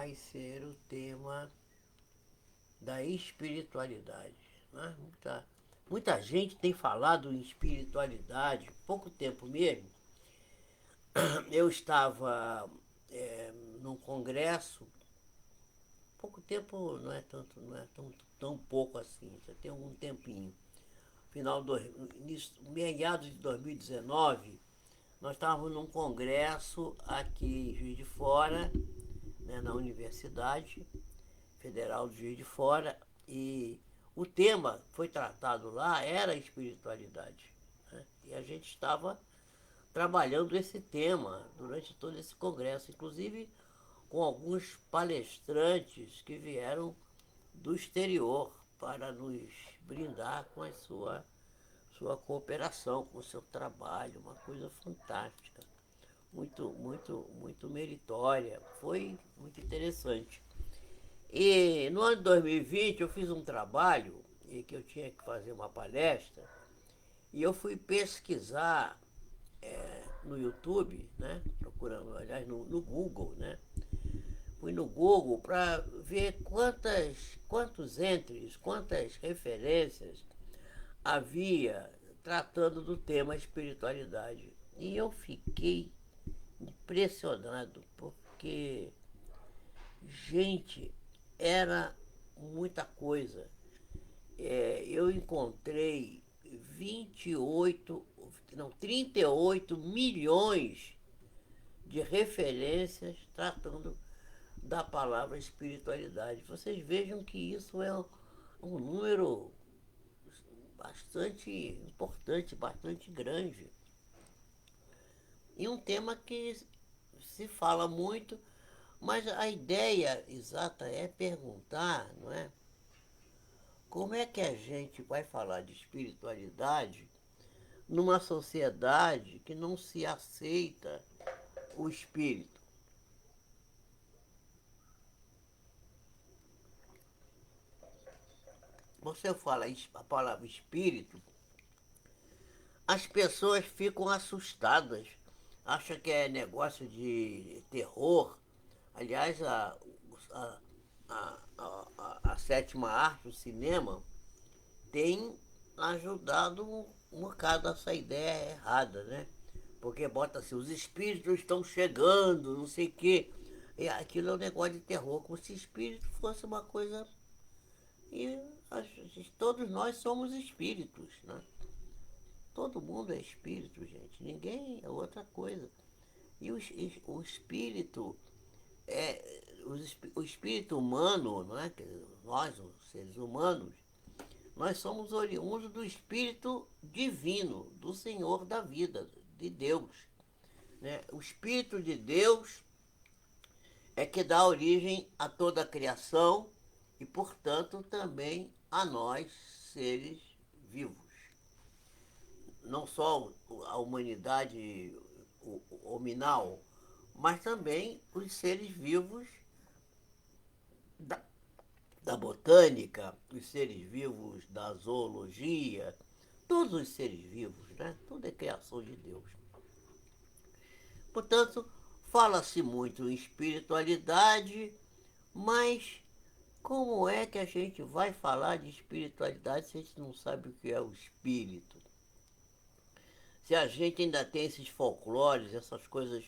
vai ser o tema da espiritualidade. Né? Muita gente tem falado em espiritualidade, pouco tempo mesmo. Eu estava num congresso, pouco tempo não é tanto, não é tão pouco assim, já tem algum tempinho. Final do início, meados de 2019, nós estávamos num congresso aqui em Juiz de Fora, né, na Universidade Federal de Juiz de Fora, e o tema que foi tratado lá era a espiritualidade. Né? E a gente estava trabalhando esse tema durante todo esse congresso, inclusive com alguns palestrantes que vieram do exterior para nos brindar com a sua cooperação, com o seu trabalho, uma coisa fantástica, muito meritória, foi muito interessante. E no ano de 2020 eu fiz um trabalho em que eu tinha que fazer uma palestra e eu fui pesquisar no YouTube, né, procurando, aliás, no Google, né, fui no Google para ver quantas referências havia tratando do tema espiritualidade. E eu fiquei impressionado, porque, gente, era muita coisa. Eu encontrei 28, não, 38 milhões de referências tratando da palavra espiritualidade. Vocês vejam que isso é um número bastante importante, bastante grande. E um tema que se fala muito, mas a ideia exata é perguntar, não é? Como é que a gente vai falar de espiritualidade numa sociedade que não se aceita o espírito? Você fala a palavra espírito, as pessoas ficam assustadas, acham que é negócio de terror. Aliás, a, a sétima arte, o cinema, tem ajudado um bocado essa ideia errada, né? Porque bota assim, os espíritos estão chegando, não sei o quê. E aquilo é um negócio de terror, como se espírito fosse uma coisa. E todos nós somos espíritos, né? Todo mundo é espírito, gente. Ninguém é outra coisa. E o espírito o espírito humano, não é? Nós, os seres humanos, nós somos oriundos do espírito divino, do Senhor da vida, de Deus. Né? O espírito de Deus é que dá origem a toda a criação e, portanto, também a nós, seres vivos. Não só a humanidade hominal, mas também os seres vivos da, da botânica, os seres vivos da zoologia, todos os seres vivos, né? Tudo é criação de Deus. Portanto, fala-se muito em espiritualidade, mas como é que a gente vai falar de espiritualidade se a gente não sabe o que é o espírito? Se a gente ainda tem esses folclores, essas coisas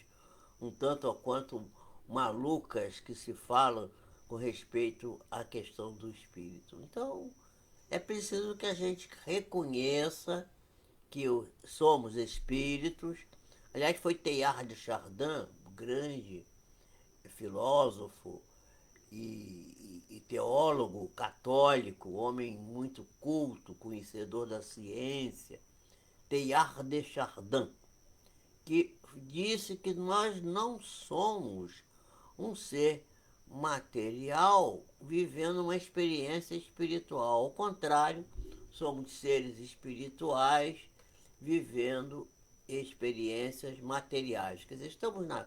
um tanto ou quanto malucas que se falam com respeito à questão do espírito. Então, é preciso que a gente reconheça que somos espíritos. Aliás, foi Teilhard de Chardin, grande filósofo e teólogo católico, homem muito culto, conhecedor da ciência, Teilhard de Chardin, que disse que nós não somos um ser material vivendo uma experiência espiritual. Ao contrário, somos seres espirituais vivendo experiências materiais. Quer dizer, estamos na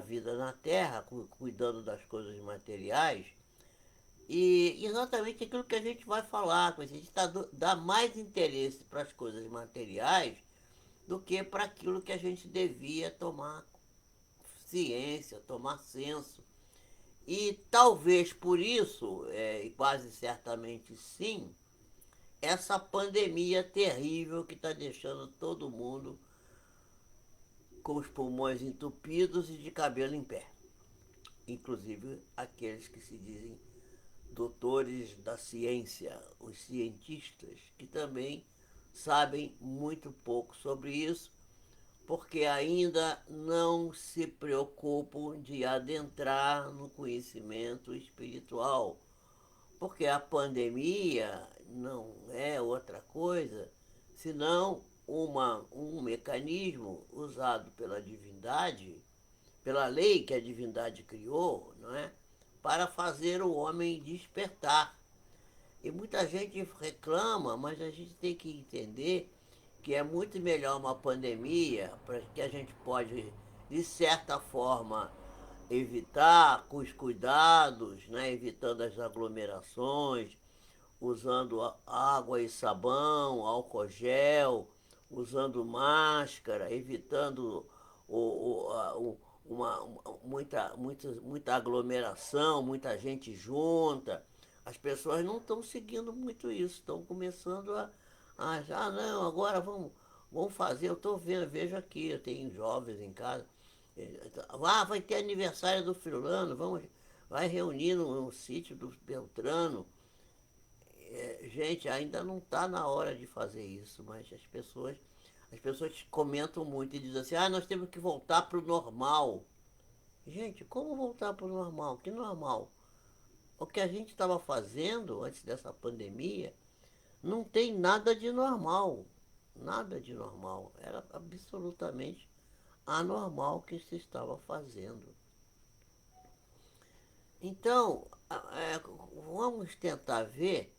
vida na Terra, cuidando das coisas materiais, e exatamente aquilo que a gente vai falar, a gente dá mais interesse para as coisas materiais do que para aquilo que a gente devia tomar ciência, tomar senso. E talvez por isso, e quase certamente sim, essa pandemia terrível que está deixando todo mundo com os pulmões entupidos e de cabelo em pé. Inclusive aqueles que se dizem doutores da ciência, os cientistas, que também sabem muito pouco sobre isso, porque ainda não se preocupam de adentrar no conhecimento espiritual, porque a pandemia não é outra coisa senão um mecanismo usado pela divindade, pela lei que a divindade criou, não é? Para fazer o homem despertar. E muita gente reclama, mas a gente tem que entender que é muito melhor uma pandemia, para que a gente pode, de certa forma, evitar com os cuidados, né, evitando as aglomerações, usando água e sabão, álcool gel, usando máscara, evitando muita aglomeração, muita gente junta. As pessoas não estão seguindo muito isso, estão começando a não, agora vamos fazer, eu estou vendo, vejo aqui, eu tenho jovens em casa. Vai ter aniversário do fulano, vai reunir no sítio do Beltrano. Gente, ainda não está na hora de fazer isso, mas as pessoas comentam muito e dizem assim, nós temos que voltar para o normal. Gente, como voltar para o normal? Que normal? O que a gente estava fazendo antes dessa pandemia não tem nada de normal. Nada de normal. Era absolutamente anormal o que se estava fazendo. Então, vamos tentar ver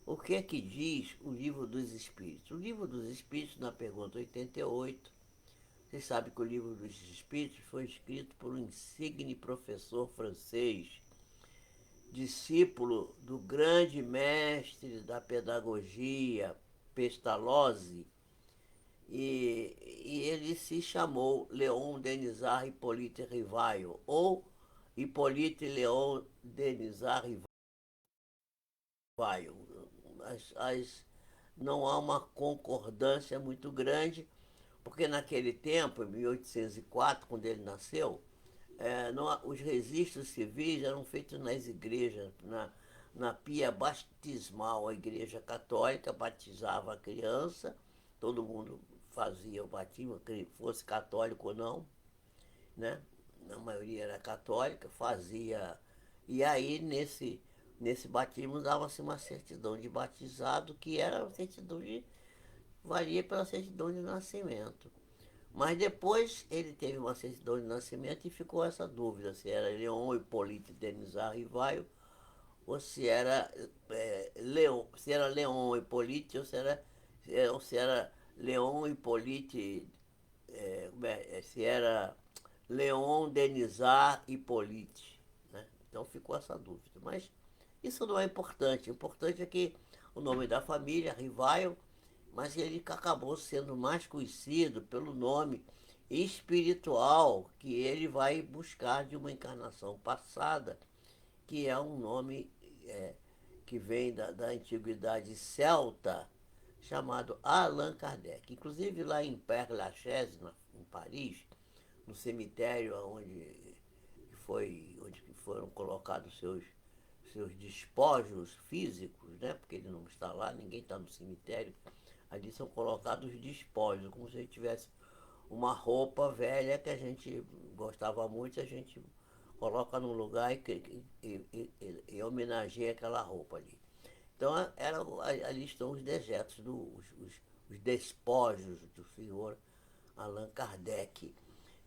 o que é que diz o Livro dos Espíritos. O Livro dos Espíritos, na pergunta 88, você sabe que o Livro dos Espíritos foi escrito por um insigne professor francês, discípulo do grande mestre da pedagogia, Pestalozzi, e ele se chamou Léon Denisard Hippolyte Rivail, ou Hippolyte Léon Denisard Rivail. Não há uma concordância muito grande, porque naquele tempo, em 1804, quando ele nasceu, os registros civis eram feitos nas igrejas, na pia batismal. A igreja católica batizava a criança, todo mundo fazia o batismo, fosse católico ou não, né? A maioria era católica, fazia. E aí, nesse batismo, dava-se uma certidão de batizado, que era a certidão valia pela certidão de nascimento. Mas depois ele teve uma certidão de nascimento e ficou essa dúvida se era Leon Hippolyte Denisard Rivail ou se era Leon Hippolyte ou se era Leon Hippolyte, se era Leon Denisard Hippolyte. Né? Então ficou essa dúvida. Mas isso não é importante. O importante é que o nome da família, Rivail, mas ele acabou sendo mais conhecido pelo nome espiritual que ele vai buscar de uma encarnação passada, que é um nome que vem da antiguidade celta, chamado Allan Kardec. Inclusive lá em Père Lachaise, em Paris, no cemitério onde foram colocados seus despojos físicos, né? Porque ele não está lá, ninguém está no cemitério. Ali são colocados despojos, como se ele tivesse uma roupa velha que a gente gostava muito, a gente coloca num lugar e homenageia aquela roupa ali. Então ali estão os dejetos, os despojos do senhor Allan Kardec.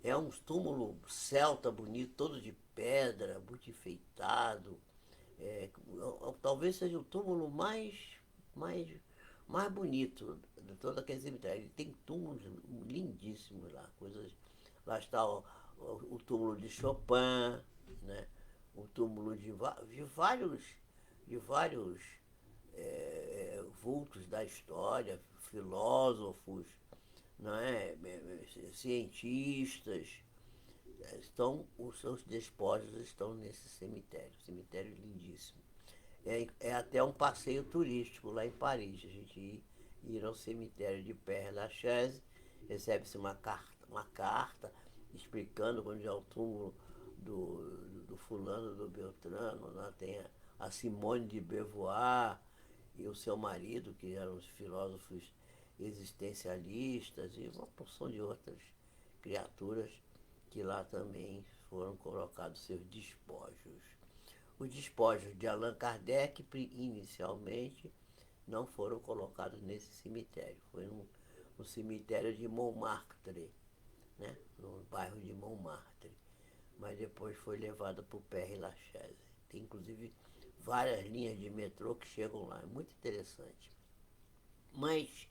É um túmulo celta bonito, todo de pedra, muito enfeitado. Talvez seja o túmulo mais, mais bonito de todo aquele cemitério. Ele tem túmulos lindíssimos lá. Lá está o túmulo de Chopin, né? O túmulo de vários vultos da história, filósofos, não é? Cientistas. os seus despojos estão nesse cemitério lindíssimo. É até um passeio turístico lá em Paris. A gente ir ao cemitério de Père-Lachaise, recebe-se uma carta explicando onde é o túmulo do fulano, do Beltrano. Lá tem a Simone de Beauvoir e o seu marido, que eram os filósofos existencialistas, e uma porção de outras criaturas que lá também foram colocados seus despojos. Os despojos de Allan Kardec, inicialmente, não foram colocados nesse cemitério. Foi no cemitério de Montmartre, né? No bairro de Montmartre. Mas depois foi levado para o Père-Lachaise. Tem, inclusive, várias linhas de metrô que chegam lá. É muito interessante. Mas,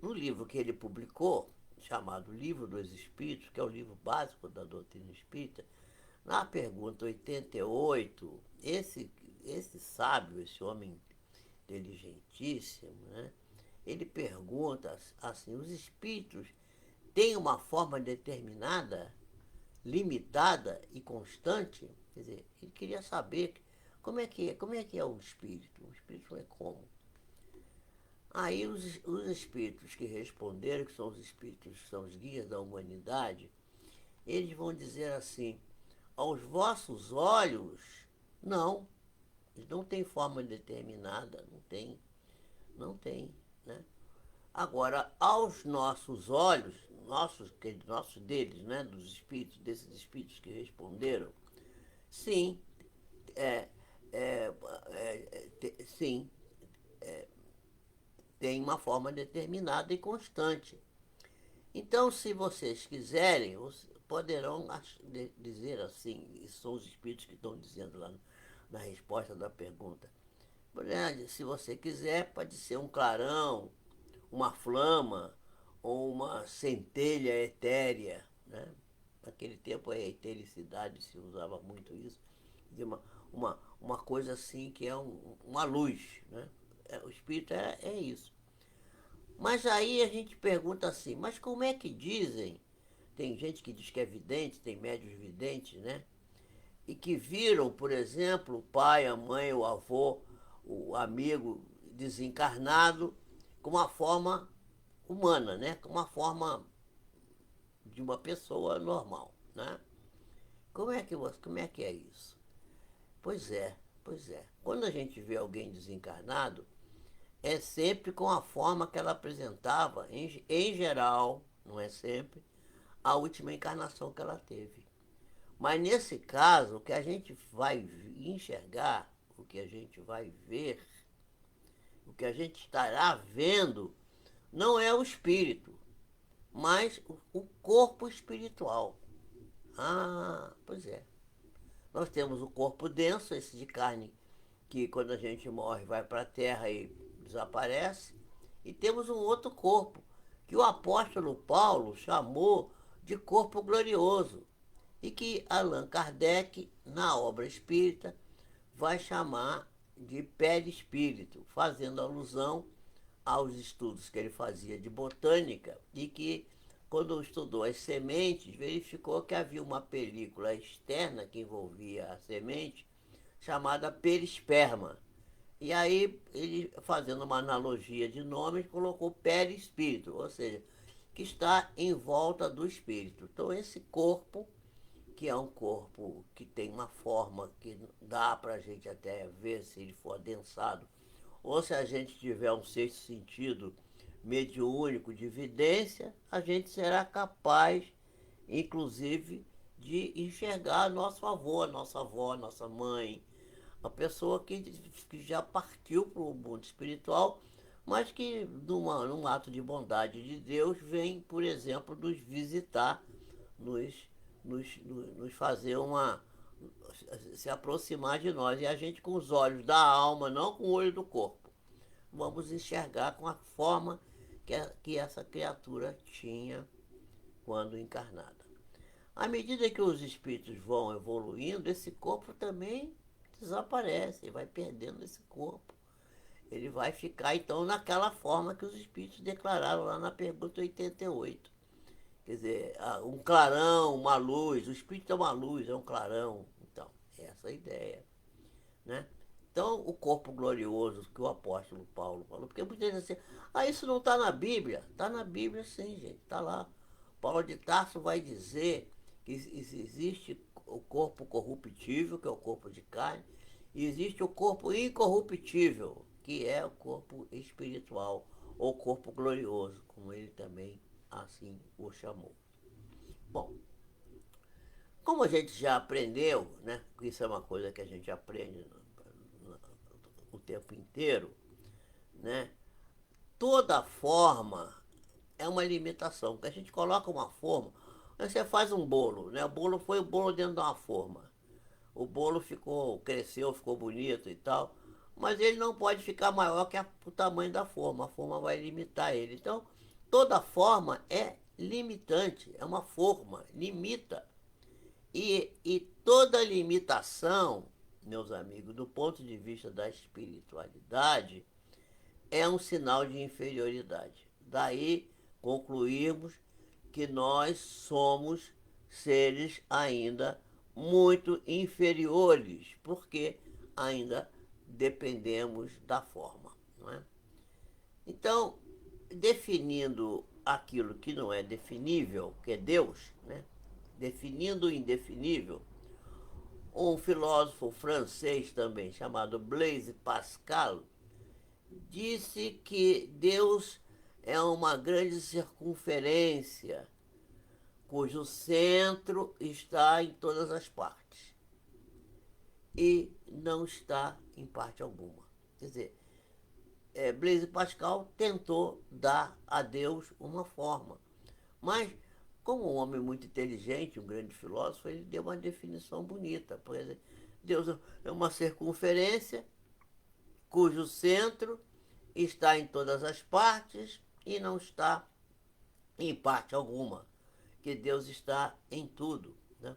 no livro que ele publicou, chamado Livro dos Espíritos, que é o livro básico da doutrina espírita, na pergunta 88, esse sábio, esse homem inteligentíssimo, né, ele pergunta assim, os espíritos têm uma forma determinada, limitada e constante? Quer dizer, ele queria saber como é que é o espírito. O espírito é como? Aí os espíritos que responderam, que são os espíritos, são os guias da humanidade, eles vão dizer assim, aos vossos olhos, não. Eles não têm forma determinada, não tem, né? Agora, aos nossos olhos, nossos deles, né, dos espíritos, desses espíritos que responderam, sim, é, sim, tem uma forma determinada e constante. Então, se vocês quiserem, poderão dizer assim, e são os espíritos que estão dizendo lá na resposta da pergunta. Se você quiser, pode ser um clarão, uma flama ou uma centelha etérea, né? Naquele tempo a etericidade se usava muito isso, de uma coisa assim que é uma luz, né? O espírito é isso. Mas aí a gente pergunta assim, mas como é que dizem? Tem gente que diz que é vidente, tem médios videntes, né? E que viram, por exemplo, o pai, a mãe, o avô, o amigo desencarnado com uma forma humana, né? Com uma forma de uma pessoa normal, né? Como é que é isso? Pois é, pois é. Quando a gente vê alguém desencarnado, é sempre com a forma que ela apresentava, em geral, não é sempre, a última encarnação que ela teve. Mas nesse caso, o que a gente vai enxergar, o que a gente vai ver, o que a gente estará vendo, não é o espírito, mas o corpo espiritual. Ah, pois é. Nós temos o corpo denso, esse de carne, que quando a gente morre vai para a terra e desaparece. E temos um outro corpo, que o apóstolo Paulo chamou de corpo glorioso. E que Allan Kardec, na obra espírita, vai chamar de perispírito, fazendo alusão aos estudos que ele fazia de botânica e que, quando estudou as sementes, verificou que havia uma película externa que envolvia a semente, chamada perisperma. E aí, ele, fazendo uma analogia de nomes, colocou perispírito, ou seja, que está em volta do espírito. Então, esse corpo, que é um corpo que tem uma forma que dá para a gente até ver se ele for adensado, ou se a gente tiver um sexto sentido mediúnico de vidência, a gente será capaz, inclusive, de enxergar nosso avô, nossa avó, nossa mãe, uma pessoa que já partiu para o mundo espiritual, mas que, num ato de bondade de Deus, vem, por exemplo, nos visitar, nos, nos fazer se aproximar de nós. E a gente, com os olhos da alma, não com o olho do corpo, vamos enxergar com a forma que essa criatura tinha quando encarnada. À medida que os espíritos vão evoluindo, esse corpo também desaparece, ele vai perdendo esse corpo. Ele vai ficar, então, naquela forma que os espíritos declararam lá na pergunta 88. Quer dizer, um clarão, uma luz, o espírito é uma luz, é um clarão. Então, essa é a ideia, né? Então, o corpo glorioso que o apóstolo Paulo falou, porque muita gente diz assim, isso não está na Bíblia. Está na Bíblia sim, gente, está lá. Paulo de Tarso vai dizer que existe o corpo corruptível, que é o corpo de carne, e existe o corpo incorruptível, que é o corpo espiritual, ou corpo glorioso, como ele também assim o chamou. Bom, como a gente já aprendeu, né? Isso é uma coisa que a gente aprende o tempo inteiro, né? Toda forma é uma limitação. Porque a gente coloca uma forma, você faz um bolo, né? O bolo foi o bolo dentro de uma forma. O bolo cresceu, ficou bonito e tal, mas ele não pode ficar maior que o tamanho da forma. A forma vai limitar ele. Então, toda forma é limitante, é uma forma, limita. E toda limitação, meus amigos, do ponto de vista da espiritualidade, é um sinal de inferioridade. Daí concluirmos que nós somos seres ainda muito inferiores, porque ainda dependemos da forma. Não é? Então, definindo aquilo que não é definível, que é Deus, né? Definindo o indefinível, um filósofo francês também, chamado Blaise Pascal, disse que Deus é uma grande circunferência cujo centro está em todas as partes e não está em parte alguma. Quer dizer, Blaise Pascal tentou dar a Deus uma forma, mas como um homem muito inteligente, um grande filósofo, ele deu uma definição bonita. Por exemplo, Deus é uma circunferência cujo centro está em todas as partes e não está em parte alguma, que Deus está em tudo. Né?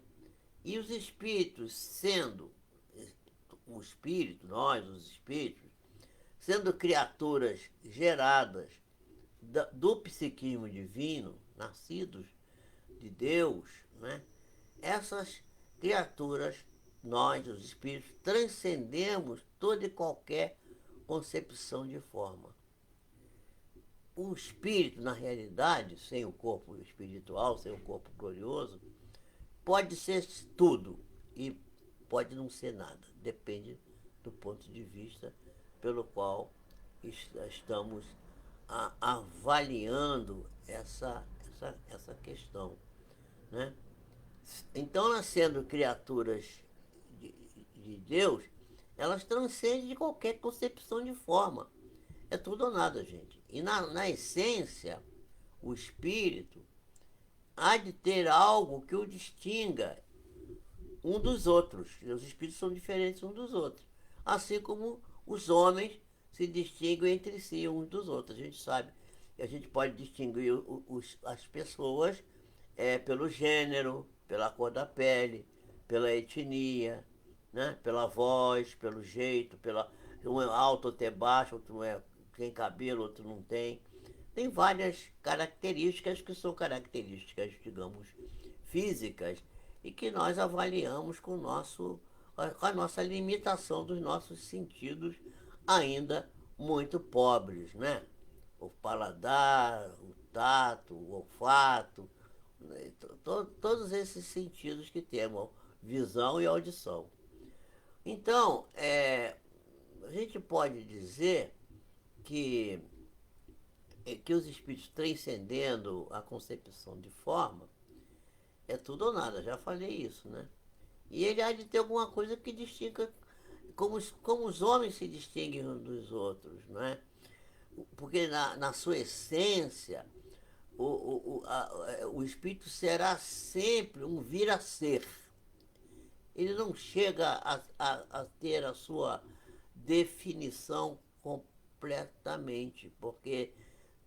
E os espíritos, sendo o espírito, nós, os espíritos, sendo criaturas geradas do psiquismo divino, nascidos de Deus, né? Essas criaturas, nós, os espíritos, transcendemos toda e qualquer concepção de forma. O espírito, na realidade, sem o corpo espiritual, sem o corpo glorioso, pode ser tudo e pode não ser nada. Depende do ponto de vista pelo qual estamos avaliando essa questão. Né? Então, elas sendo criaturas de, de Deus, elas transcendem de qualquer concepção de forma. É tudo ou nada, gente. E na essência, o espírito há de ter algo que o distinga um dos outros. Os espíritos são diferentes uns dos outros. Assim como os homens se distinguem entre si uns dos outros. A gente sabe que a gente pode distinguir as pessoas pelo gênero, pela cor da pele, pela etnia, né? Pela voz, pelo jeito, um é alto, outro é baixo, outro não tem cabelo, outro não tem. Tem várias características que são características, digamos, físicas e que nós avaliamos com a nossa limitação dos nossos sentidos ainda muito pobres, né? O paladar, o tato, o olfato, né? Todos esses sentidos que temos, visão e audição. Então, a gente pode dizer que, que os espíritos transcendendo a concepção de forma, é tudo ou nada, já falei isso, né? E ele há de ter alguma coisa que distinga como os homens se distinguem uns dos outros, não é? Porque na sua essência, o espírito será sempre um vir a ser. Ele não chega a ter a sua definição completamente, porque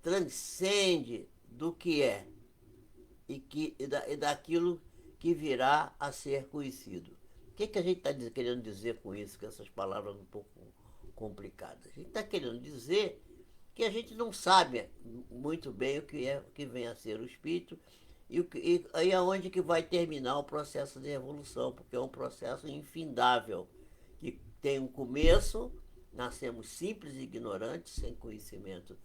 transcende do que é e daquilo que virá a ser conhecido. O que a gente está querendo dizer com isso, com essas palavras um pouco complicadas? A gente está querendo dizer que a gente não sabe muito bem o que vem a ser o espírito E aí é onde que vai terminar o processo de evolução, porque é um processo infindável, que tem um começo, nascemos simples e ignorantes, sem conhecimento,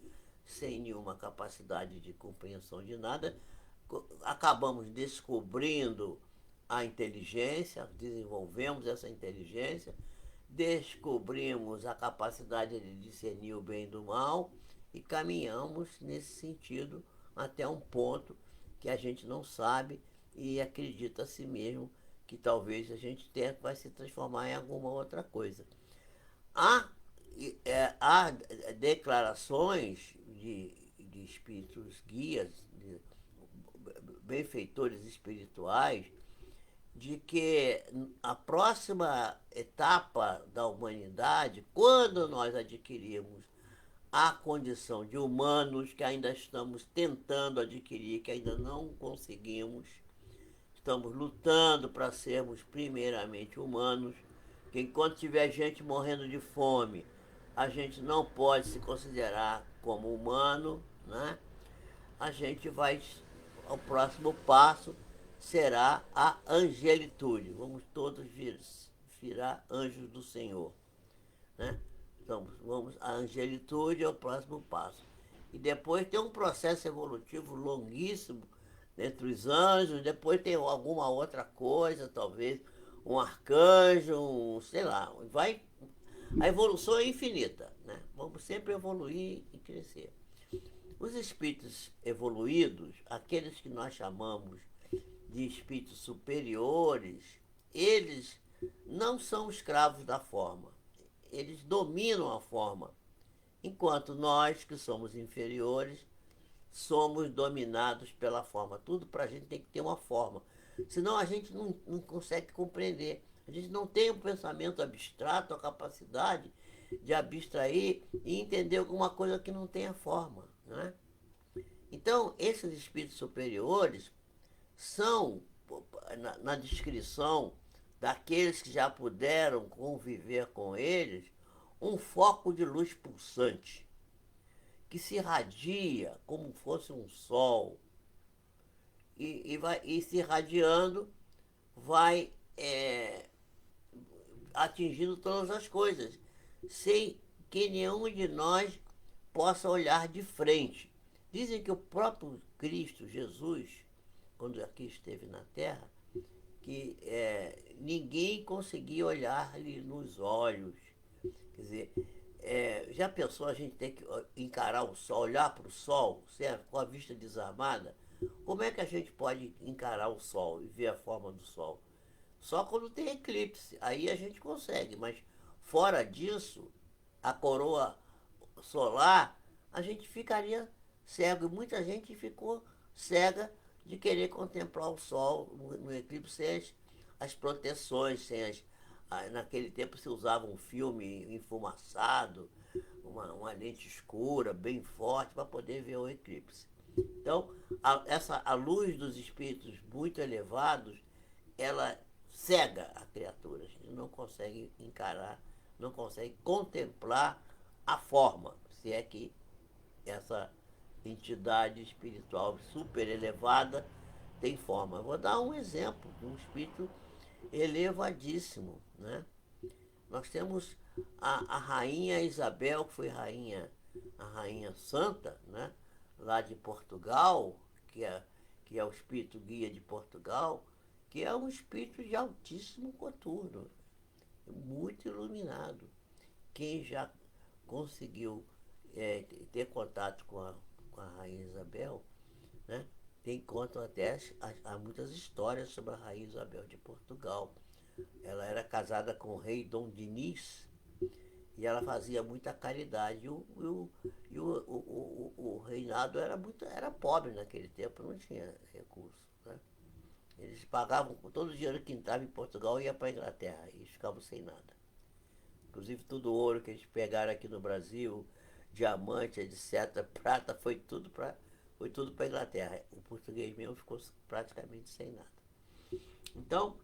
sem nenhuma capacidade de compreensão de nada, acabamos descobrindo a inteligência, desenvolvemos essa inteligência, descobrimos a capacidade de discernir o bem do mal e caminhamos nesse sentido até um ponto que a gente não sabe e acredita a si mesmo que talvez a gente tenha, vai se transformar em alguma outra coisa. Há, há declarações de espíritos guias, de benfeitores espirituais, de que a próxima etapa da humanidade, quando nós adquirirmos a condição de humanos, que ainda estamos tentando adquirir, que ainda não conseguimos, estamos lutando para sermos primeiramente humanos, que enquanto tiver gente morrendo de fome, a gente não pode se considerar como humano, né? A gente vai, ao próximo passo será a angelitude. Vamos todos virar anjos do Senhor, né? Então, a angelitude é o próximo passo. E depois tem um processo evolutivo longuíssimo entre os anjos, depois tem alguma outra coisa, talvez um arcanjo, sei lá, vai. A evolução é infinita, né? Vamos sempre evoluir e crescer. Os espíritos evoluídos, aqueles que nós chamamos de espíritos superiores, eles não são escravos da forma. Eles dominam a forma, enquanto nós, que somos inferiores, somos dominados pela forma. Tudo para a gente tem que ter uma forma. Senão a gente não consegue compreender. A gente não tem um pensamento abstrato, a capacidade de abstrair e entender alguma coisa que não tenha forma. Né? Então, esses espíritos superiores são, na descrição daqueles que já puderam conviver com eles, um foco de luz pulsante, que se irradia como fosse um sol, e se irradiando, vai atingindo todas as coisas, sem que nenhum de nós possa olhar de frente. Dizem que o próprio Cristo, Jesus, quando aqui esteve na Terra, que ninguém conseguia olhar-lhe nos olhos. Quer dizer, já pensou a gente ter que encarar o sol, olhar para o sol, certo? Com a vista desarmada? Como é que a gente pode encarar o sol e ver a forma do sol? Só quando tem eclipse, aí a gente consegue, mas fora disso, a coroa solar, a gente ficaria cego. E muita gente ficou cega de querer contemplar o sol no eclipse sem as proteções, sem naquele tempo se usava um filme enfumaçado, uma lente escura, bem forte, para poder ver o eclipse. Então, a luz dos espíritos muito elevados, ela cega a criatura. A gente não consegue encarar, não consegue contemplar a forma, se é que essa entidade espiritual super elevada tem forma. Eu vou dar um exemplo de um espírito elevadíssimo, né? Nós temos a rainha Isabel, que foi a rainha santa, né? Lá de Portugal, que é o espírito guia de Portugal, que é um espírito de altíssimo coturno, muito iluminado. Quem já conseguiu ter contato com a rainha Isabel, né? Tem contam até há muitas histórias sobre a rainha Isabel de Portugal. Ela era casada com o rei Dom Dinis e ela fazia muita caridade. O reinado era pobre naquele tempo, não tinha recursos. Né? Eles pagavam todo o dinheiro que entrava em Portugal e ia para a Inglaterra, e eles ficavam sem nada. Inclusive todo o ouro que eles pegaram aqui no Brasil, diamante, etc., prata, foi tudo para a Inglaterra. O português mesmo ficou praticamente sem nada. Então,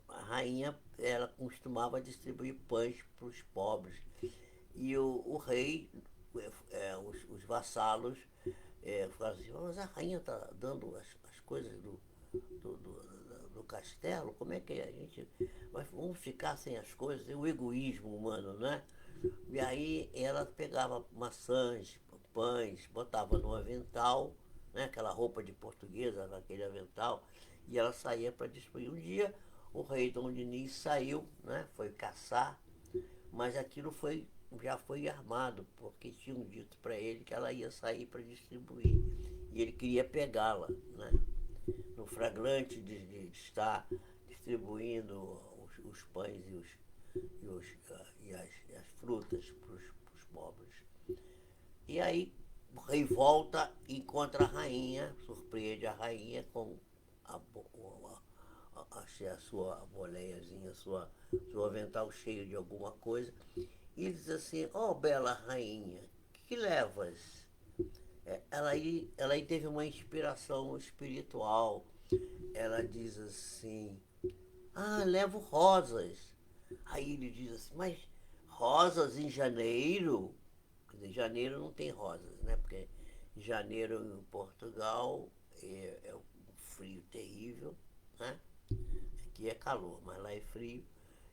a rainha, ela costumava distribuir pães para os pobres. E o rei, os vassalos, falaram assim, mas a rainha está dando as coisas do castelo, como é que a gente vamos ficar sem as coisas? É o egoísmo humano, né? E aí ela pegava maçãs, pães, botava no avental, né? Aquela roupa de portuguesa, naquele avental, e ela saía para destruir. Um dia o rei Dom Diniz saiu, né? Foi caçar, mas aquilo já foi armado, porque tinham dito para ele que ela ia sair para distribuir. E ele queria pegá-la, né? No flagrante de estar distribuindo os pães e as frutas para os pobres. E aí o rei volta e encontra a rainha, surpreende a rainha com a sua boleiazinha, seu avental cheio de alguma coisa, e diz assim, ó bela rainha, que levas? Ela aí teve uma inspiração espiritual. Ela diz assim, levo rosas. Aí ele diz assim, mas rosas em janeiro? Quer dizer, janeiro não tem rosas, né? Porque em janeiro em Portugal é um frio terrível, né? Aqui é calor, mas lá é frio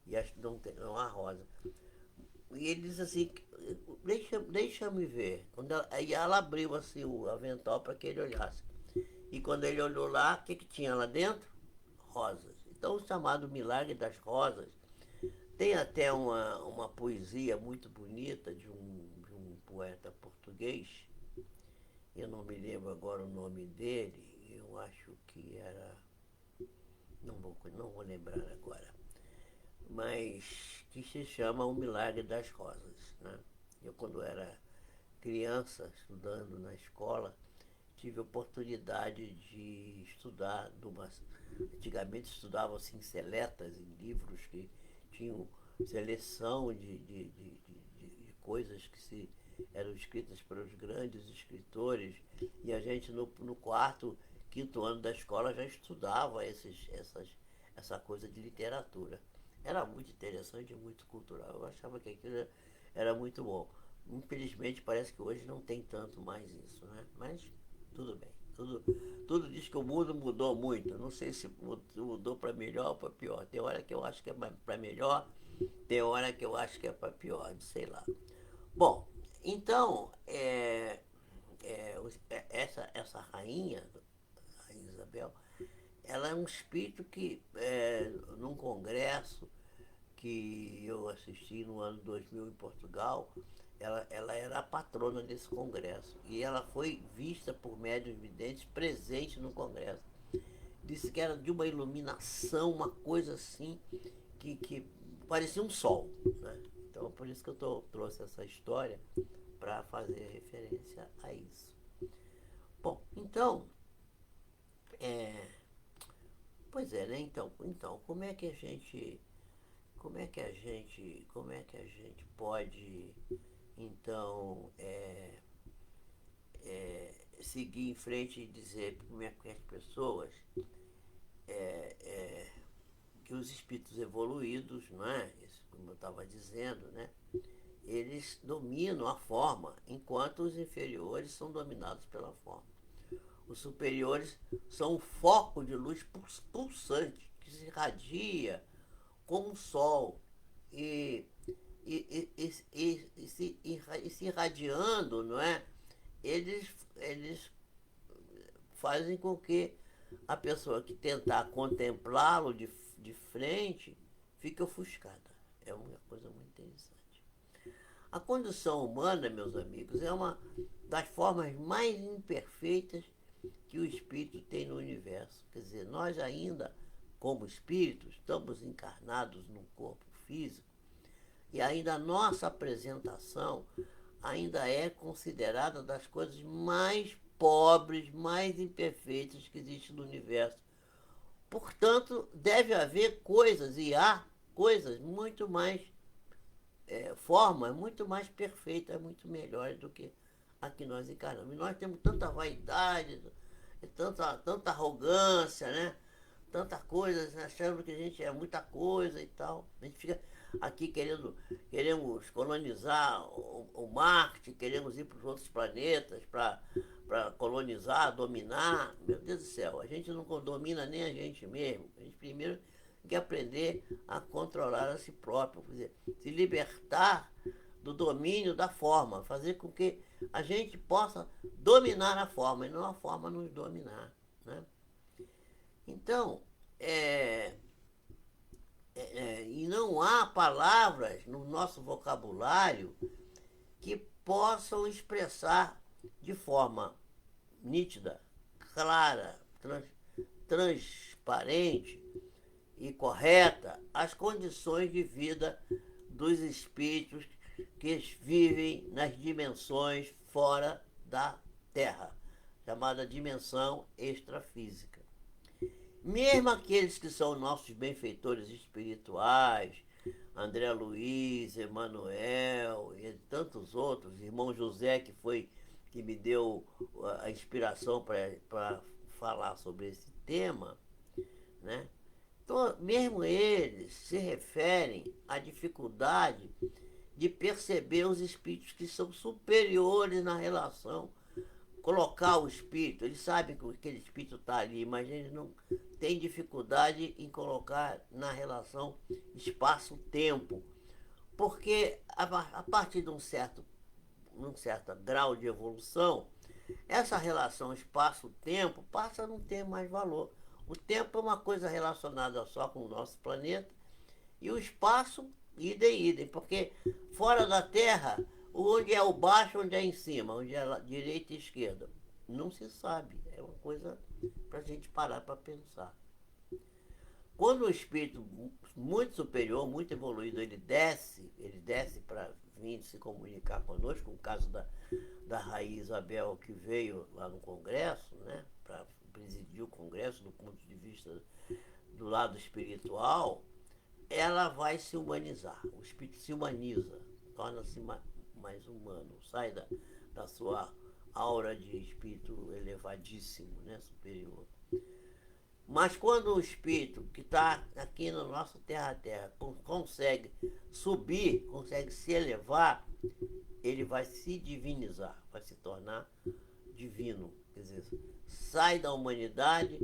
e acho que não há rosa. E ele diz assim, deixa-me ver. Aí ela abriu assim o avental para que ele olhasse. E quando ele olhou lá, o que tinha lá dentro? Rosas. Então o chamado Milagre das Rosas tem até uma poesia muito bonita de um poeta português, eu não me lembro agora o nome dele, eu acho que era. Não vou lembrar agora, mas que se chama O Milagre das Rosas. Né? Eu, quando era criança, estudando na escola, tive a oportunidade de estudar antigamente estudavam-se em seletas, em livros que tinham seleção de coisas que eram escritas pelos grandes escritores, e a gente no quarto, quinto ano da escola já estudava essa coisa de literatura. Era muito interessante e muito cultural. Eu achava que aquilo era muito bom. Infelizmente parece que hoje não tem tanto mais isso, né? Mas tudo bem. Tudo diz que o mundo mudou muito. Não sei se mudou para melhor ou para pior. Tem hora que eu acho que é para melhor, tem hora que eu acho que é para pior, sei lá. Bom, então, essa rainha, a Rainha Isabel, ela é um espírito que, num congresso que eu assisti no ano 2000 em Portugal, ela era a patrona desse congresso. E ela foi vista por médiuns videntes presente no congresso. Disse que era de uma iluminação, uma coisa assim, que parecia um sol. Né? Então, por isso que eu trouxe essa história para fazer referência a isso. Bom, então, é, pois é, né? Então, como é que a gente pode, então, seguir em frente e dizer como é que as pessoas, que os espíritos evoluídos, não é? Isso, como eu estava dizendo, né? Eles dominam a forma, enquanto os inferiores são dominados pela forma. Os superiores são um foco de luz pulsante que se irradia como um sol e, se irradiando, não é? Eles fazem com que a pessoa que tentar contemplá-lo de frente fique ofuscada. É uma coisa muito interessante. A condição humana, meus amigos, é uma das formas mais imperfeitas que o espírito tem no universo. Quer dizer, nós ainda, como espíritos, estamos encarnados num corpo físico e ainda a nossa apresentação ainda é considerada das coisas mais pobres, mais imperfeitas que existem no universo. Portanto, deve haver coisas, e há coisas muito mais, formas muito mais perfeitas, muito melhores do que a que nós encarnamos. E nós temos tanta vaidade, tanta arrogância, né? Tanta coisa, achando que a gente é muita coisa e tal. A gente fica aqui queremos colonizar o Marte, queremos ir para os outros planetas para colonizar, dominar. Meu Deus do céu, a gente não domina nem a gente mesmo. A gente primeiro tem que aprender a controlar a si próprio, quer dizer, se libertar do domínio da forma, fazer com que a gente possa dominar a forma e não a forma nos dominar. Né? Então, e não há palavras no nosso vocabulário que possam expressar de forma nítida, clara, transparente e correta as condições de vida dos espíritos que vivem nas dimensões fora da Terra, chamada dimensão extrafísica. Mesmo aqueles que são nossos benfeitores espirituais, André Luiz, Emanuel e tantos outros, irmão José, que me deu a inspiração para falar sobre esse tema, né? Então, mesmo eles se referem à dificuldade de perceber os espíritos que são superiores na relação, colocar o espírito. Eles sabem que aquele espírito está ali, mas eles não têm dificuldade em colocar na relação espaço-tempo, porque a partir de um certo grau de evolução, essa relação espaço-tempo passa a não ter mais valor. O tempo é uma coisa relacionada só com o nosso planeta e o espaço, idem, idem, porque fora da Terra, onde é o baixo, onde é em cima, onde é a direita e esquerda, não se sabe. É uma coisa para a gente parar para pensar. Quando o espírito muito superior, muito evoluído, ele desce para vir se comunicar conosco, o caso da Rainha Isabel, que veio lá no Congresso, né, para presidir o Congresso do ponto de vista do lado espiritual, ela vai se humanizar. O espírito se humaniza, torna-se mais humano, sai da sua aura de espírito elevadíssimo, né, superior. Mas quando o espírito que está aqui no nosso terra-terra consegue subir, consegue se elevar, ele vai se divinizar, vai se tornar divino. Quer dizer, sai da humanidade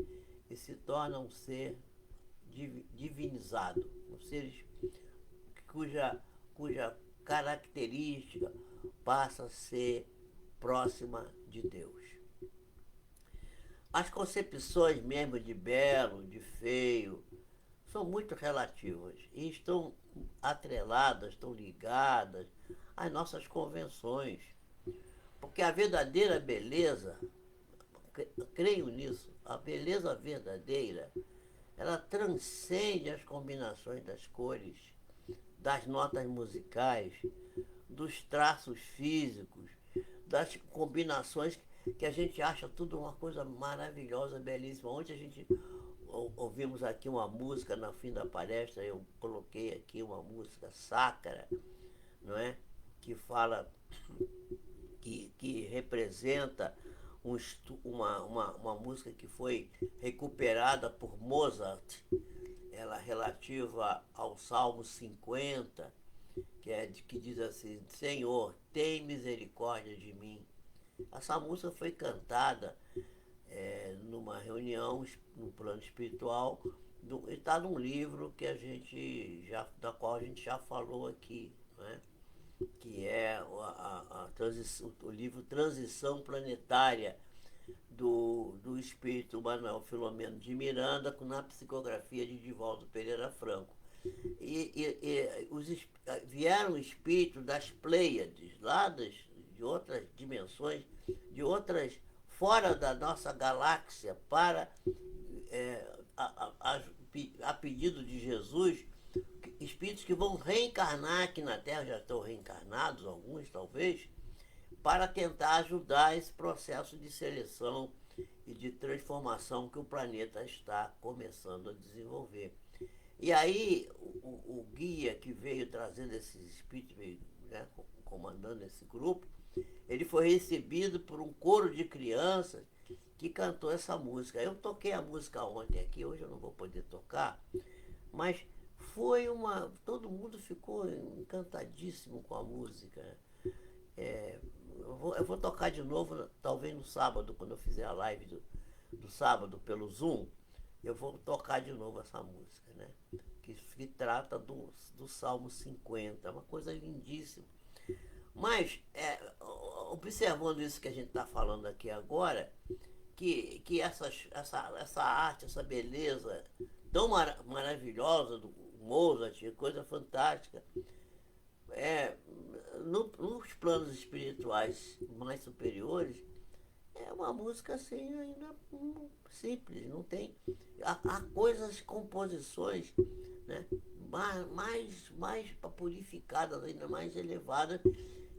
e se torna um ser divinizado, um ser cuja característica passa a ser próxima de Deus. As concepções mesmo de belo, de feio, são muito relativas e estão atreladas, estão ligadas às nossas convenções. Porque a verdadeira beleza, creio nisso, a beleza verdadeira, ela transcende as combinações das cores, das notas musicais, dos traços físicos, das combinações que a gente acha tudo uma coisa maravilhosa, belíssima. Ontem a gente ouvimos aqui uma música no fim da palestra, eu coloquei aqui uma música sacra, não é? Que fala, que representa uma música que foi recuperada por Mozart, ela relativa ao Salmo 50, que diz assim: Senhor, tem misericórdia de mim. Essa música foi cantada numa reunião no plano espiritual, está num livro que da qual a gente já falou aqui, né? Que é o livro Transição Planetária do espírito Manuel Filomeno de Miranda, na psicografia de Divaldo Pereira Franco. Vieram espíritos das Pleiades, de outras dimensões, de outras fora da nossa galáxia, para, a pedido de Jesus, espíritos que vão reencarnar aqui na Terra, já estão reencarnados, alguns talvez, para tentar ajudar esse processo de seleção e de transformação que o planeta está começando a desenvolver. E aí, o guia que veio trazendo esses espíritos, né, comandando esse grupo, ele foi recebido por um coro de crianças que cantou essa música. Eu toquei a música ontem aqui, hoje eu não vou poder tocar, mas todo mundo ficou encantadíssimo com a música. eu vou tocar de novo, talvez no sábado, quando eu fizer a live do sábado pelo Zoom, eu vou tocar de novo essa música, né? Que trata do Salmo 50, uma coisa lindíssima. Mas, observando isso que a gente está falando aqui agora, que essa arte, essa beleza tão maravilhosa do Mozart, coisa fantástica, é, nos planos espirituais mais superiores, é uma música assim ainda simples, não tem. Há coisas, composições, né, mais purificadas, ainda mais elevadas,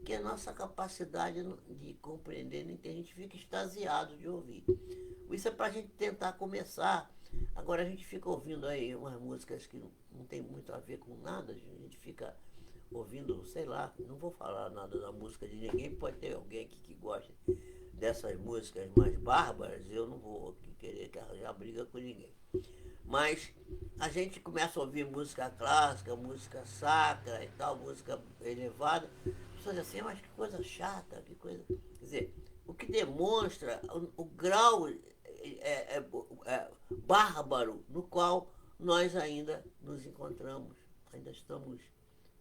que a nossa capacidade de compreender, nem tem, a gente fica extasiado de ouvir. Isso é para a gente tentar começar. Agora a gente fica ouvindo aí umas músicas que não tem muito a ver com nada, a gente fica ouvindo, sei lá, não vou falar nada da música de ninguém, pode ter alguém aqui que goste dessas músicas mais bárbaras, eu não vou aqui querer que arranjar briga com ninguém. Mas a gente começa a ouvir música clássica, música sacra e tal, música elevada, as pessoas assim, mas que coisa chata, que coisa. Quer dizer, o que demonstra o grau bárbaro no qual nós ainda nos encontramos. Ainda estamos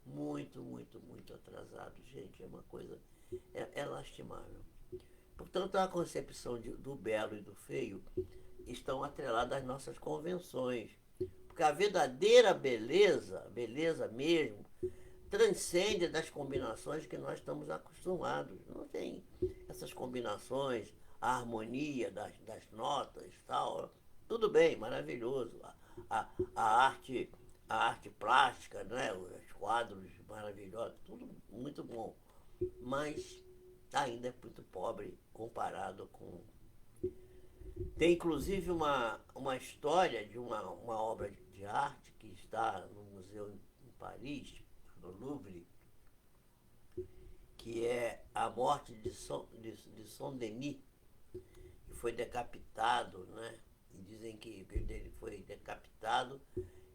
muito atrasados, gente. É uma coisa. É lastimável. Portanto, a concepção do belo e do feio estão atreladas às nossas convenções. Porque a verdadeira beleza, beleza mesmo, transcende das combinações que nós estamos acostumados. Não tem essas combinações, a harmonia das notas, tal. Tudo bem, maravilhoso. A arte plástica, né? Os quadros maravilhosos, tudo muito bom. Mas ainda é muito pobre comparado com. Tem inclusive uma história de uma obra de arte que está no museu em Paris, no Louvre, que é a morte de Saint-Denis, que foi decapitado, né? E dizem que ele foi decapitado,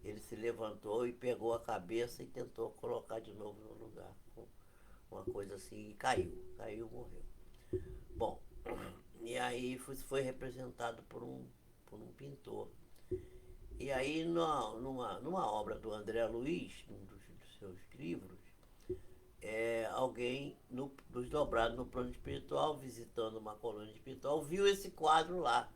ele se levantou e pegou a cabeça e tentou colocar de novo no lugar. Uma coisa assim, e caiu, morreu. Bom, e aí foi representado por um pintor. E aí, numa obra do André Luiz, um dos seus livros, alguém desdobrado no plano espiritual, visitando uma colônia espiritual, viu esse quadro lá.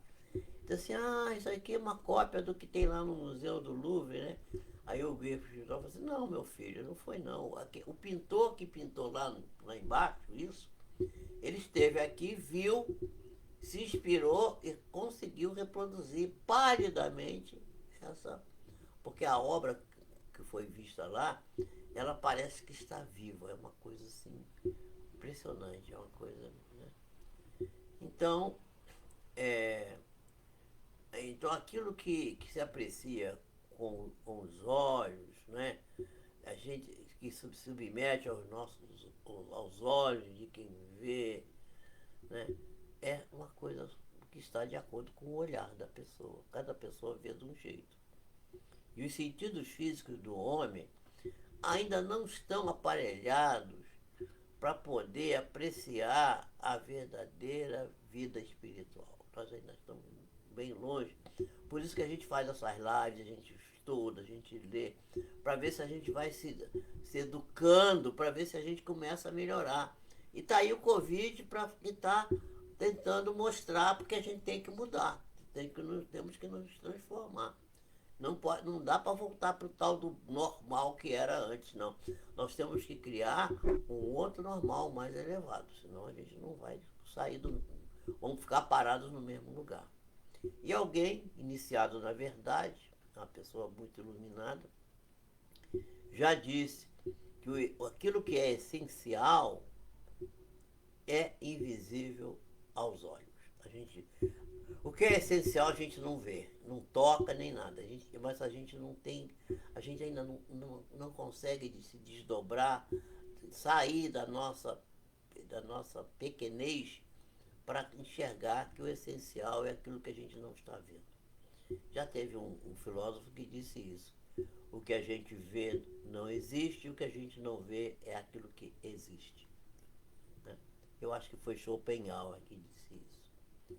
Disse assim, isso aqui é uma cópia do que tem lá no Museu do Louvre, né? Aí o guia espiritual falou assim, não, meu filho, não foi não. O pintor que pintou lá embaixo, isso, ele esteve aqui, viu, se inspirou e conseguiu reproduzir palidamente essa. Porque a obra que foi vista lá, ela parece que está viva. É uma coisa assim impressionante, é uma coisa. Né? Então, então aquilo que se aprecia com os olhos, né? A gente que se submete aos olhos de quem vê, né? É uma coisa que está de acordo com o olhar da pessoa. Cada pessoa vê de um jeito. E os sentidos físicos do homem ainda não estão aparelhados para poder apreciar a verdadeira vida espiritual. Nós ainda estamos bem longe. Por isso que a gente faz essas lives, a gente estuda, a gente lê, para ver se a gente vai se educando, para ver se a gente começa a melhorar. E está aí o Covid para estar tentando mostrar, porque a gente tem que mudar, temos que nos transformar. Não dá para voltar para o tal do normal que era antes, não. Nós temos que criar um outro normal mais elevado, senão a gente não vai sair do. Vamos ficar parados no mesmo lugar. E alguém, iniciado na verdade, uma pessoa muito iluminada, já disse que aquilo que é essencial é invisível aos olhos. O que é essencial a gente não vê, não toca nem nada. Mas a gente não tem, a gente ainda não consegue se desdobrar, sair da nossa pequenez para enxergar que o essencial é aquilo que a gente não está vendo. Já teve um filósofo que disse isso. O que a gente vê não existe, o que a gente não vê é aquilo que existe. Né? Eu acho que foi Schopenhauer que disse isso.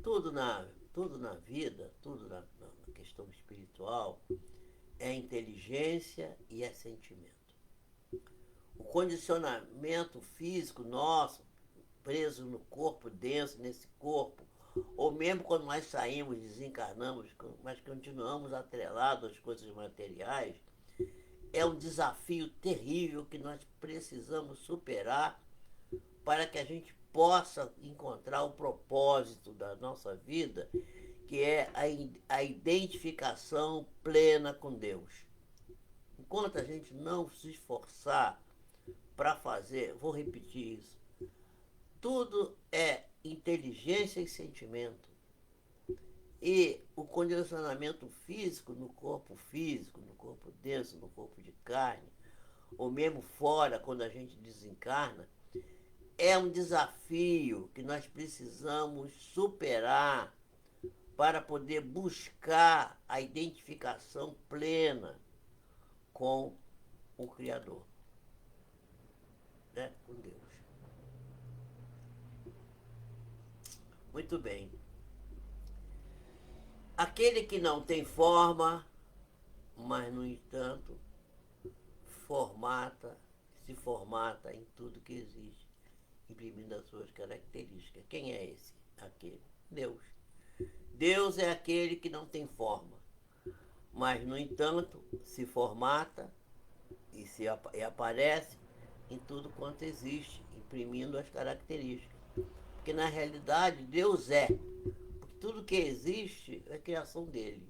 Tudo na vida, tudo na questão espiritual, é inteligência e é sentimento. O condicionamento físico nosso, preso no corpo, denso nesse corpo, ou mesmo quando nós saímos, desencarnamos, mas continuamos atrelados às coisas materiais, é um desafio terrível que nós precisamos superar para que a gente possa encontrar o propósito da nossa vida, que é a identificação plena com Deus. Enquanto a gente não se esforçar para fazer, vou repetir isso, tudo é inteligência e sentimento. E o condicionamento físico, no corpo denso, no corpo de carne, ou mesmo fora, quando a gente desencarna, é um desafio que nós precisamos superar para poder buscar a identificação plena com o Criador, né? Com Deus. Muito bem. Aquele que não tem forma, mas, no entanto, se formata em tudo que existe, imprimindo as suas características. Quem é esse? Aquele. Deus. Deus é aquele que não tem forma, mas, no entanto, se formata e aparece em tudo quanto existe, imprimindo as características. Porque, na realidade, Deus é. Porque tudo que existe é criação dele.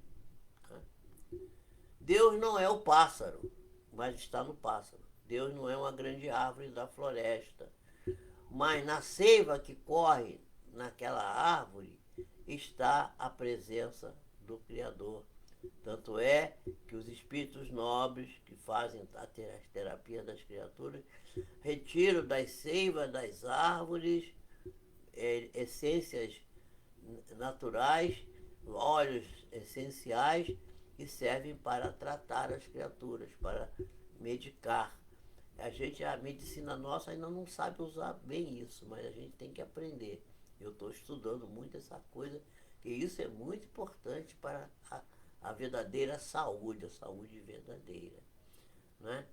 Deus não é o pássaro, mas está no pássaro. Deus não é uma grande árvore da floresta, mas na seiva que corre naquela árvore está a presença do Criador. Tanto é que os espíritos nobres que fazem as terapias das criaturas retiram das seivas das árvores essências naturais, óleos essenciais que servem para tratar as criaturas, para medicar. A medicina nossa ainda não sabe usar bem isso, mas a gente tem que aprender. Eu estou estudando muito essa coisa, e isso é muito importante para a verdadeira saúde, a saúde verdadeira, né?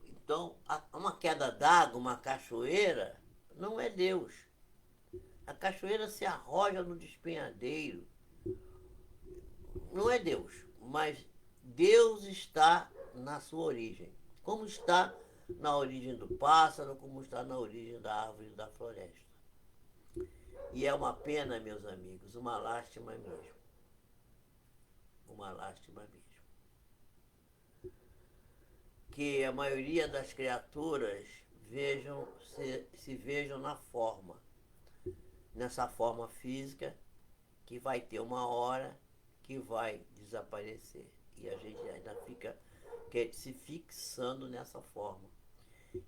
Então, uma queda d'água, uma cachoeira, não é Deus. A cachoeira se arroja no despenhadeiro. Não é Deus, mas Deus está na sua origem. Como está na origem do pássaro, como está na origem da árvore da floresta. E é uma pena, meus amigos, uma lástima mesmo. Uma lástima mesmo. Que a maioria das criaturas se vejam na forma. Nessa forma física, que vai ter uma hora que vai desaparecer. E a gente ainda fica se fixando nessa forma.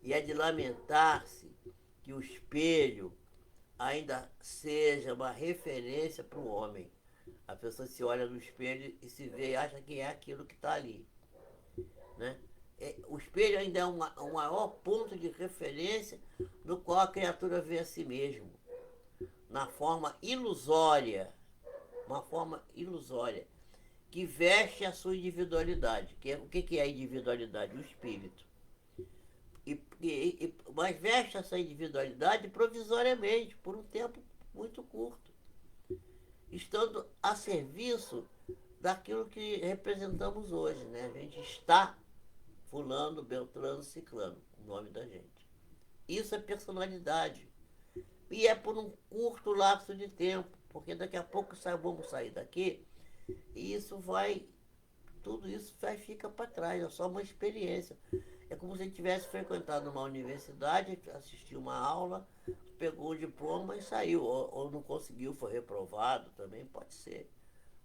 E é de lamentar-se que o espelho ainda seja uma referência para o homem. A pessoa se olha no espelho e se vê e acha que é aquilo que está ali, né? O espelho ainda é o maior ponto de referência no qual a criatura vê a si mesmo, na forma ilusória, uma forma ilusória, que veste a sua individualidade. O que é a individualidade? O espírito. Mas veste essa individualidade provisoriamente, por um tempo muito curto, estando a serviço daquilo que representamos hoje, né? A gente está fulano, beltrano, ciclano, o nome da gente. Isso é personalidade. E é por um curto lapso de tempo, porque daqui a pouco vamos sair daqui e tudo isso fica para trás, é só uma experiência. É como se ele tivesse frequentado uma universidade, assistiu uma aula, pegou o diploma e saiu, ou não conseguiu, foi reprovado, também pode ser,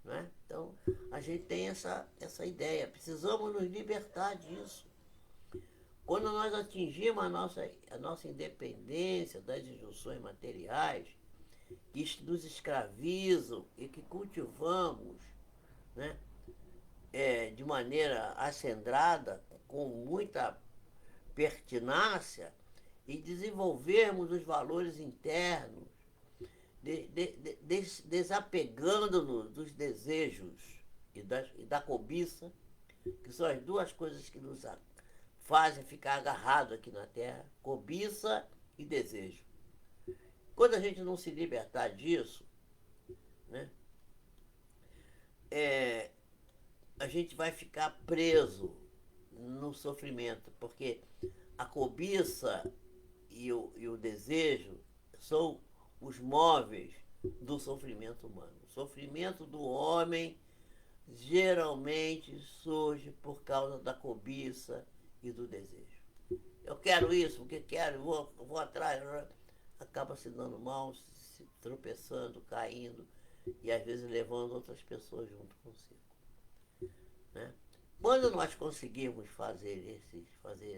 né? Então, a gente tem essa ideia, precisamos nos libertar disso. Quando nós atingimos a nossa independência das injunções materiais, que nos escravizam e que cultivamos, né, de maneira acendrada, com muita pertinácia, e desenvolvermos os valores internos, desapegando-nos dos desejos e da cobiça, que são as duas coisas que nos fazem ficar agarrado aqui na Terra, cobiça e desejo. Quando a gente não se libertar disso, né, a gente vai ficar preso no sofrimento, porque a cobiça e o desejo são os móveis do sofrimento humano. O sofrimento do homem geralmente surge por causa da cobiça e do desejo. Eu quero isso, porque quero, vou atrás, acaba se dando mal, se tropeçando, caindo e às vezes levando outras pessoas junto consigo. Né? Quando nós conseguirmos fazer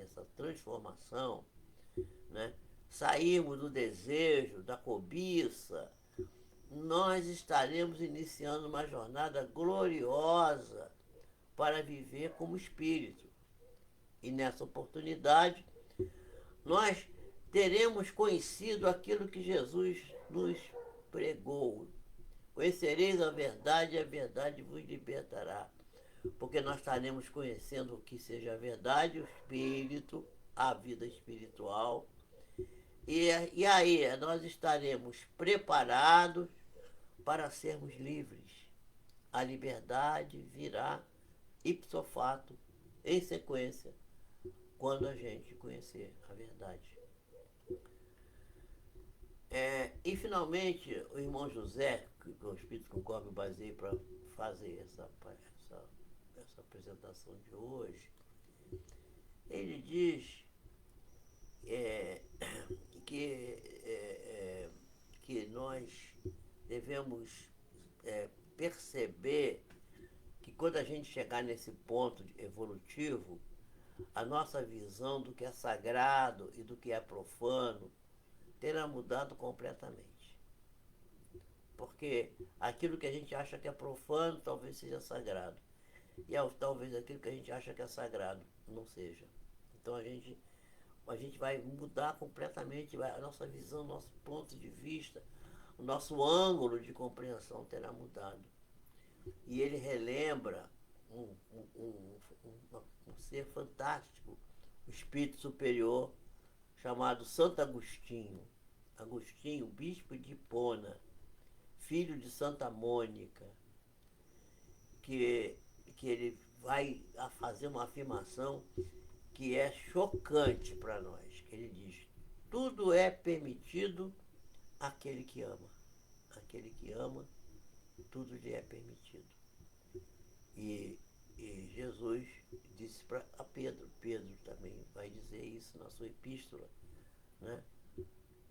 essa transformação, né, sairmos do desejo, da cobiça, nós estaremos iniciando uma jornada gloriosa para viver como espírito. E nessa oportunidade, nós teremos conhecido aquilo que Jesus nos pregou. Conhecereis a verdade e a verdade vos libertará. Porque nós estaremos conhecendo o que seja a verdade, o espírito, a vida espiritual. E aí nós estaremos preparados para sermos livres. A liberdade virá ipso facto, em sequência, quando a gente conhecer a verdade. E finalmente, o irmão José, que é o Espírito com o qual me baseei para fazer essa apresentação de hoje, ele diz que nós devemos perceber que quando a gente chegar nesse ponto evolutivo, a nossa visão do que é sagrado e do que é profano terá mudado completamente. Porque aquilo que a gente acha que é profano talvez seja sagrado. E talvez aquilo que a gente acha que é sagrado não seja. Então a gente vai mudar completamente a nossa visão, o nosso ponto de vista, o nosso ângulo de compreensão terá mudado. E ele relembra um ser fantástico, o espírito superior, chamado Santo Agostinho. Agostinho, bispo de Hipona, filho de Santa Mônica, que ele vai fazer uma afirmação que é chocante para nós, que ele diz: tudo é permitido àquele que ama. Aquele que ama, tudo lhe é permitido. E Jesus disse para Pedro também vai dizer isso na sua epístola, né?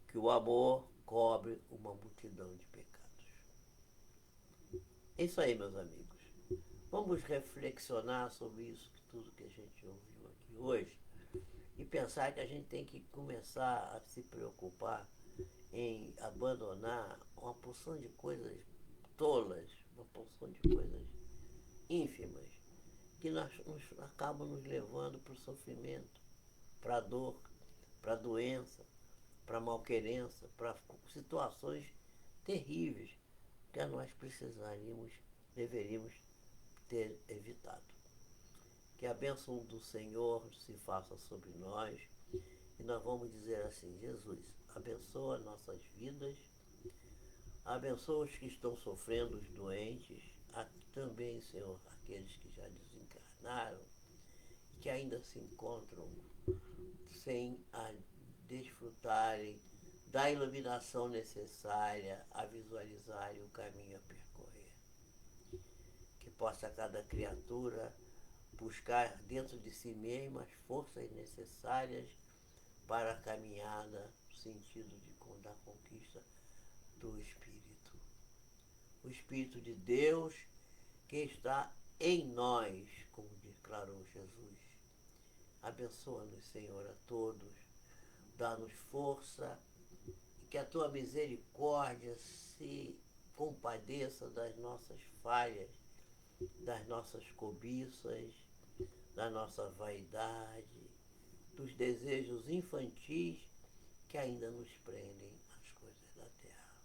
Que o amor cobre uma multidão de pecados. É isso aí, meus amigos. Vamos reflexionar sobre isso, tudo que a gente ouviu aqui hoje, e pensar que a gente tem que começar a se preocupar em abandonar uma porção de coisas tolas, uma porção de coisas ínfimas, que acabam nos levando para o sofrimento, para a dor, para a doença, para a malquerença, para situações terríveis que nós deveríamos ter evitado. Que a bênção do Senhor se faça sobre nós e nós vamos dizer assim: Jesus, abençoa nossas vidas, abençoa os que estão sofrendo, os doentes, também, Senhor, aqueles que já desencarnaram e que ainda se encontram sem desfrutarem da iluminação necessária a visualizarem o caminho a percorrer. Que possa cada criatura buscar dentro de si mesma as forças necessárias para a caminhada no sentido da conquista do Espírito. O Espírito de Deus que está em nós, como declarou Jesus. Abençoa-nos, Senhor, a todos, dá-nos força e que a tua misericórdia se compadeça das nossas falhas, das nossas cobiças, da nossa vaidade, dos desejos infantis que ainda nos prendem às coisas da terra.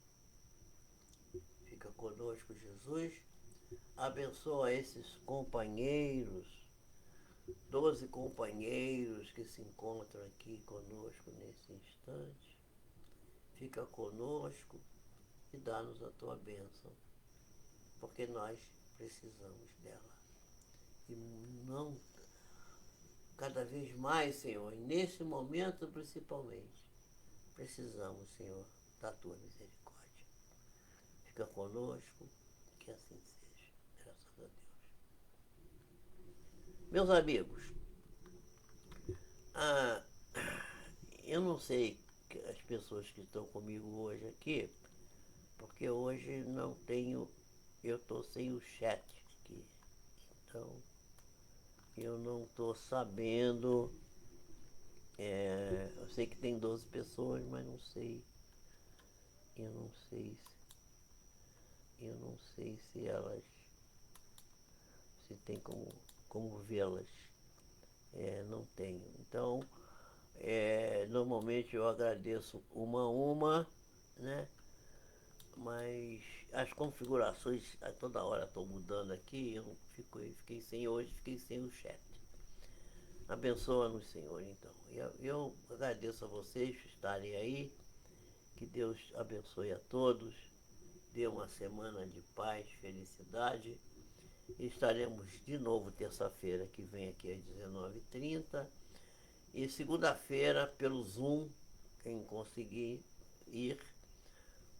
Fica conosco, Jesus. Abençoa esses companheiros, 12 companheiros que se encontram aqui conosco nesse instante. Fica conosco e dá-nos a tua bênção, porque nós precisamos dela. E não, cada vez mais, Senhor, e nesse momento principalmente, precisamos, Senhor, da tua misericórdia. Fica conosco, que assim seja. Graças a Deus. Meus amigos, eu não sei as pessoas que estão comigo hoje aqui, porque hoje não tenho, eu estou sem o chat aqui. Então, eu não estou sabendo. Eu sei que tem 12 pessoas, mas não sei. Eu não sei se elas. Se tem como vê-las. Não tenho. Então, normalmente eu agradeço uma a uma, né? Mas as configurações a toda hora estão mudando aqui, eu fiquei sem hoje, fiquei sem o chat. Abençoa-nos, Senhor, então. Eu agradeço a vocês por estarem aí, que Deus abençoe a todos, dê uma semana de paz, felicidade, e estaremos de novo terça-feira, que vem aqui às 19h30, e segunda-feira pelo Zoom, quem conseguir ir,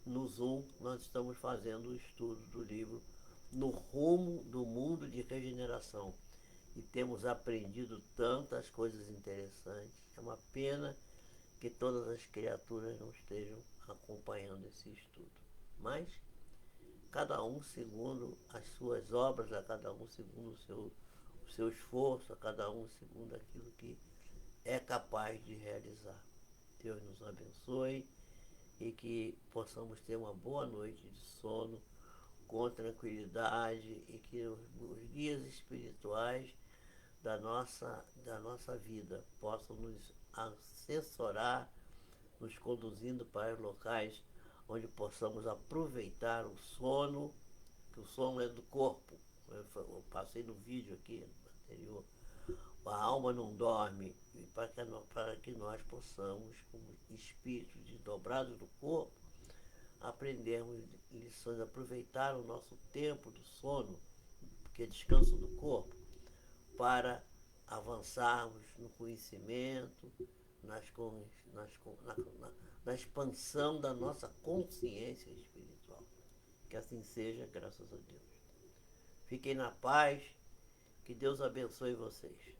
no Zoom, nós estamos fazendo o estudo do livro No Rumo do Mundo de Regeneração. E temos aprendido tantas coisas interessantes. É uma pena que todas as criaturas não estejam acompanhando esse estudo. Mas, cada um segundo as suas obras, a cada um segundo o seu esforço, a cada um segundo aquilo que é capaz de realizar. Deus nos abençoe e que possamos ter uma boa noite de sono, com tranquilidade, e que os guias espirituais da nossa vida possam nos assessorar, nos conduzindo para os locais onde possamos aproveitar o sono, que o sono é do corpo. Eu passei no vídeo aqui anterior. A alma não dorme, e para que nós possamos, como espíritos desdobrados do corpo, aprendermos lições, aproveitar o nosso tempo do sono, que é descanso do corpo, para avançarmos no conhecimento, na expansão da nossa consciência espiritual. Que assim seja, graças a Deus. Fiquem na paz, que Deus abençoe vocês.